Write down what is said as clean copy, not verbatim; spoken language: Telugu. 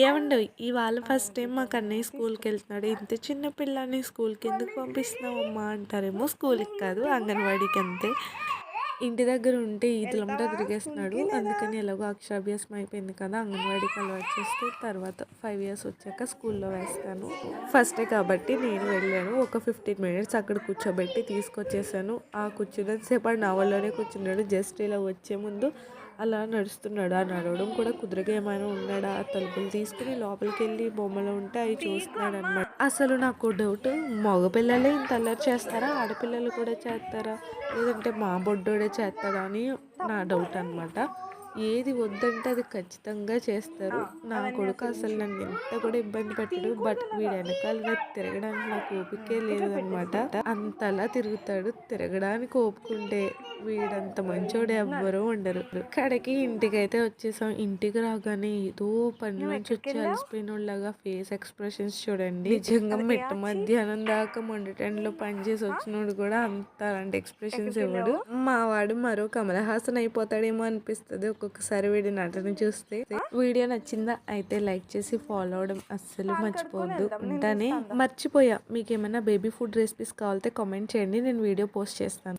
ఏవండో ఇవాళ ఫస్ట్ టైం మా కన్నయ్య స్కూల్కి వెళ్తున్నాడు. ఇంత చిన్న పిల్లని స్కూల్కి ఎందుకు పంపిస్తున్నావమ్మా అంటారేమో. స్కూల్కి కాదు, అంగన్వాడీకి అంతే. ఇంటి దగ్గర ఉంటే ఈతలంతా తిరిగేస్తున్నాడు. అందుకని ఎలాగో అక్షరాభ్యాసం అయిపోయింది కదా, అంగన్వాడీకి అలవాటు చేస్తే తర్వాత 5 ఇయర్స్ వచ్చాక స్కూల్లో వేస్తాను. ఫస్టే కాబట్టి నేను వెళ్ళాను. ఒక 15 మినిట్స్ అక్కడ కూర్చోబెట్టి తీసుకొచ్చేసాను. ఆ కూర్చున్నంతసేపు నా వల్లనే కూర్చున్నాడు. జస్ట్ ఇలా వచ్చే ముందు అలా నడుస్తున్నాడు. ఆ నడవడం కూడా కుదురుగా ఏమైనా ఉన్నాడా, ఆ తలుపులు తీసుకుని లోపలికి వెళ్ళి బొమ్మలు ఉంటే అవి చూస్తున్నాడు అనమాట. అసలు నాకు డౌట్, మగపిల్లలే ఇంత అల్లరి చేస్తారా, ఆడపిల్లలు కూడా చేస్తారా, లేదంటే మా బొడ్డోడే చేస్తాడా అని నా డౌట్ అనమాట. ఏది వద్దంటే అది ఖచ్చితంగా చేస్తారు. నా కొడుకు అసలు నన్ను ఎంత కూడా ఇబ్బంది పెట్టడు. బట్ వీడి వెనకాల నాకు తిరగడానికి నాకు ఓపికే లేదనమాట. అంతలా తిరుగుతాడు. తిరగడానికి ఓపుకుంటే వీడంత మంచోడు ఎవ్వరూ ఉండరు. కడకి ఇంటికైతే వచ్చేసాం. ఇంటికి రాగానే ఏదో పని నుంచి వచ్చి అలసిపోయిన వాళ్ళగా ఫేస్ ఎక్స్ప్రెషన్స్ చూడండి. నిజంగా మిట్ట మధ్యాహ్నం దాకా మొండటంలో పని చేసి వచ్చినోడు కూడా అంత అలాంటి ఎక్స్ప్రెషన్స్ ఇవ్వడు. మా వాడు మరో కమల్ హాసన్ అయిపోతాడేమో అనిపిస్తుంది ఒక్కొక్కసారి వీడి నటన చూస్తే. వీడియో నచ్చిందా అయితే లైక్ చేసి ఫాలో అవడం అస్సలు మర్చిపోవద్దు. ఉంటానే. మర్చిపోయా, మీకు ఏమైనా బేబీ ఫుడ్ రెసిపీస్ కావాలంటే కామెంట్ చేయండి, నేను వీడియో పోస్ట్ చేస్తాను.